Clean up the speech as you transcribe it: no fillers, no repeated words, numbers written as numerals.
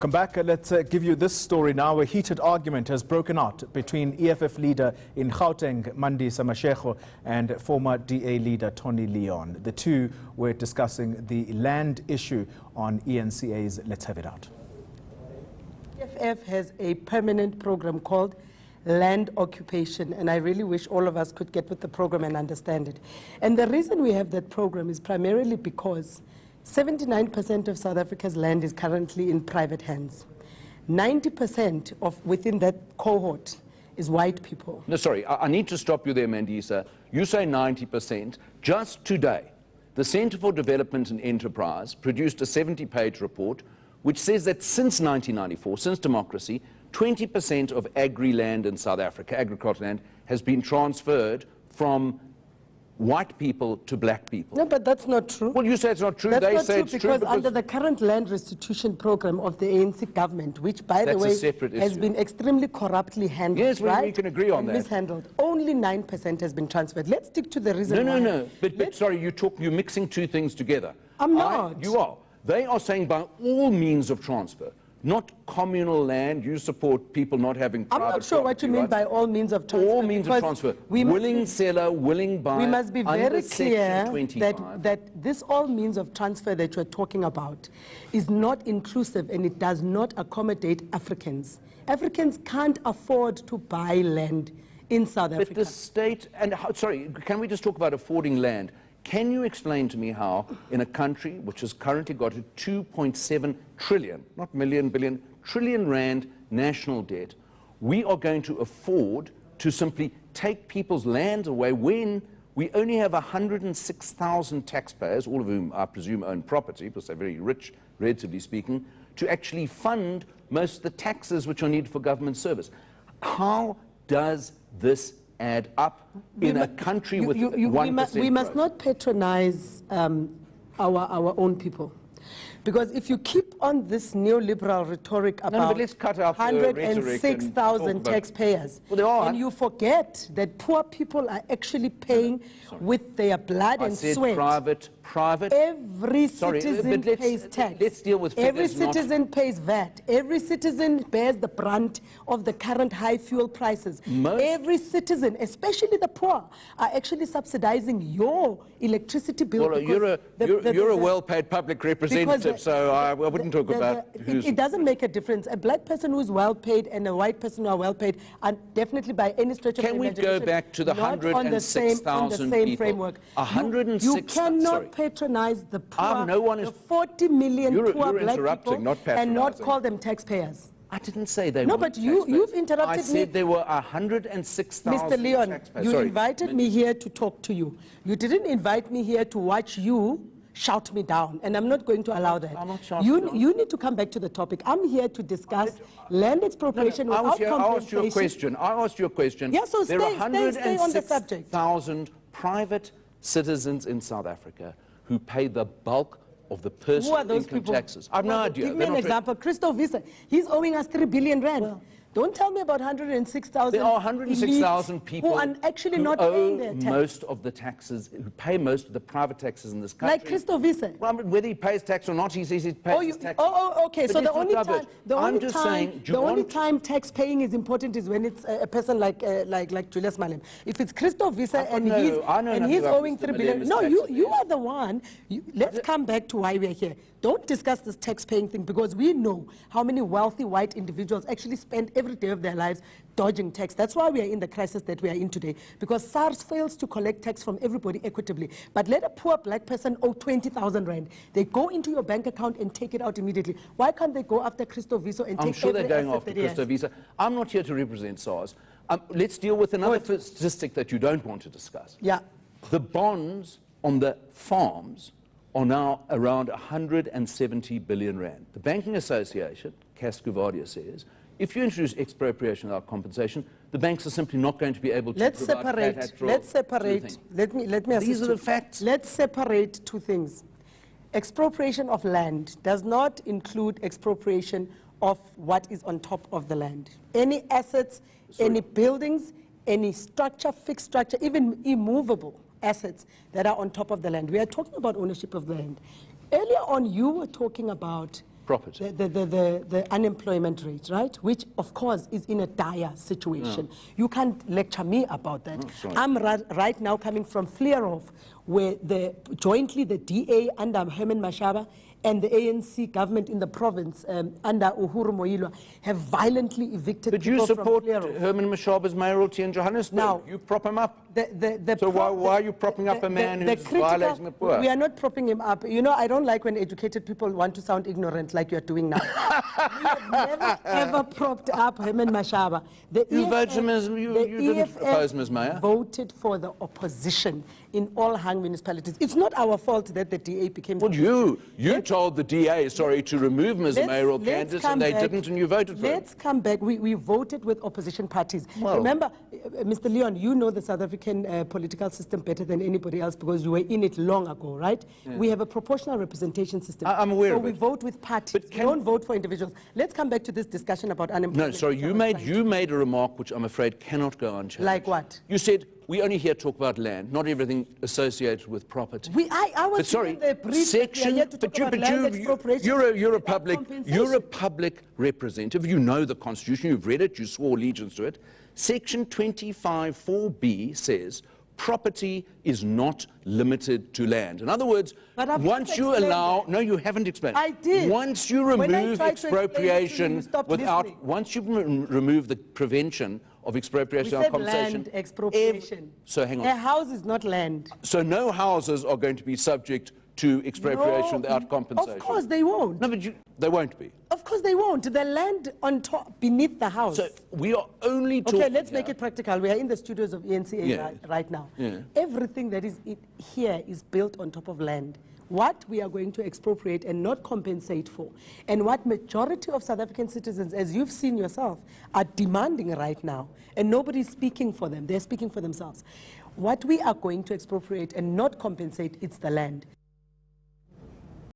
Come back, let's give you this story now. A heated argument has broken out between EFF leader in Gauteng, Mandisa Mashego, and former DA leader Tony Leon. The two were discussing the land issue on ENCA's Let's Have It Out. EFF has a permanent program called land occupation, and I really wish all of us could get with the program and understand it. And the reason we have that program is primarily because 79% of South Africa's land is currently in private hands. 90% of within that cohort is white people. No, sorry, I need to stop you there, Mandisa. You say 90%. Just today, the Centre for Development and Enterprise produced a 70-page report which says that since 1994, since democracy, 20% of agri-land in South Africa, agricultural land, has been transferred from white people to black people. No, but that's not true. Well, you say it's not true. That's they not say true it's true because under the current land restitution program of the ANC government, which, by the way, has been extremely corruptly handled. Yes, right? we can agree on that. Mishandled. Only 9% has been transferred. Let's stick to the reason why. No. But sorry, you're mixing two things together. I'm not. You are. They are saying by all means of transfer. Not communal land. You support people not having private I'm not sure what you mean by all means of transfer. All means of transfer. Willing seller, willing buyer. We must be very clear that this all means of transfer that you're talking about is not inclusive, and it does not accommodate Africans. Africans can't afford to buy land in South Africa. But the state, and sorry, can we just talk about affording land? Can you explain to me how, in a country which has currently got a 2.7 trillion, not million, billion, trillion rand national debt, we are going to afford to simply take people's land away when we only have 106,000 taxpayers, all of whom I presume own property, because they're very rich, relatively speaking, to actually fund most of the taxes which are needed for government service? How does this add up in a country with 1% We must growth? not patronize our own people. Because if you keep on this neoliberal rhetoric about let's cut out the rhetoric and 106,000 taxpayers, and you forget that poor people are actually paying with their blood and sweat. Private. Every citizen pays tax. Let's deal with figures. Every citizen pays VAT. Every citizen bears the brunt of the current high fuel prices. Every citizen, especially the poor, are actually subsidizing your electricity bill. Well, you're a well-paid public representative, so I wouldn't talk about who's... It doesn't make a difference. A black person who's well-paid and a white person who are well-paid are definitely by any stretch of the imagination. Can we go back to the 106,000 people? Framework. 106,000. You cannot patronize the poor, the 40 million poor black people, and not call them taxpayers. I didn't say they were. No, but you've interrupted me. I said there were 106,000 Mr. Leon, taxpayers. you invited me here to talk to you. You didn't invite me here to watch you shout me down, and I'm not going to allow that. I'm not shouting down. You need to come back to the topic. I'm here to discuss land expropriation without compensation. I asked you a question. Yeah, so there are stay on the subject. 106,000 private citizens in South Africa who pay the bulk of the personal income taxes. I've no idea. Give me an example. Christo Visa, he's owing us 3 billion rand. Well, don't tell me about 106,000. There are 106,000 people who are actually not paying their tax. Most of the taxes, who pay most of the private taxes in this country. Like Christo Visa. Well, whether he pays tax or not, he says he pays his tax. Okay. But so the only time tax paying is important is when it's a person like Julius Malem. If it's Christo Visa and he's owing 3 billion. No, you are the one. Let's come back to why we're here. Don't discuss this tax-paying thing, because we know how many wealthy white individuals actually spend every day of their lives dodging tax. That's why we are in the crisis that we are in today, because SARS fails to collect tax from everybody equitably. But let a poor black person owe 20,000 rand. They go into your bank account and take it out immediately. Why can't they go after Christo Visa and take every asset that he has? I'm sure they're going after Christo Visa. I'm not here to represent SARS. Let's deal with another statistic that you don't want to discuss. Yeah. The bonds on the farms are now around 170 billion rand. The Banking Association, Cascovadia, says, if you introduce expropriation without compensation, the banks are simply not going to be able to Let's separate. Let me These are the facts. Let's separate two things. Expropriation of land does not include expropriation of what is on top of the land. Any assets, any buildings, any structure, fixed structure, even immovable assets that are on top of the land. We are talking about ownership of the land. Earlier on, you were talking about property? The unemployment rate, right? Which, of course, is in a dire situation. You can't lecture me about that. I'm right now coming from Vleerhof, where jointly the DA under Herman Mashaba and the ANC government in the province under Uhuru Moilwa have violently evicted people from Vleerhof. But you support Herman Mashaba's mayoralty in Johannesburg. Now, you prop him up. So why are you propping up a man who's violating the poor? We are not propping him up. You know, I don't like when educated people want to sound ignorant like you're doing now. We have never, ever propped up Herman Mashaba. You didn't oppose him as mayor. Voted for the opposition in all hung municipalities. It's not our fault that the DA became... Well, you told the DA, to remove him as a mayoral candidate, and they didn't, and you voted for him. Let's come back. We voted with opposition parties. Well, remember, Mr. Leon, you know the South African political system better than anybody else because you were in it long ago, right? Yeah. We have a proportional representation system. I'm aware of it. So we vote with parties. We don't vote for individuals. Let's come back to this discussion about unemployment. No, sorry, you made a remark which I'm afraid cannot go unchallenged. Like what? You said, we only here talk about land, not everything associated with property. I was sorry, the brief section, you're a public representative. You know the Constitution. You've read it. You swore allegiance to it. Section 25(4)(b) says property is not limited to land. In other words, once you allow... No, you haven't explained. I did. Once you remove expropriation once you remove the prevention of expropriation and compensation... land expropriation. So hang on. A house is not land. So no houses are going to be subject to expropriation without compensation? Of course they won't. No, but they won't be. Of course they won't. The land on top, beneath the house. So we are only talking... Okay, let's make it practical. We are in the studios of ENCA right now. Yeah. Everything that is here is built on top of land. What we are going to expropriate and not compensate for, and what majority of South African citizens, as you've seen yourself, are demanding right now, and nobody's speaking for them. They're speaking for themselves. What we are going to expropriate and not compensate, it's the land.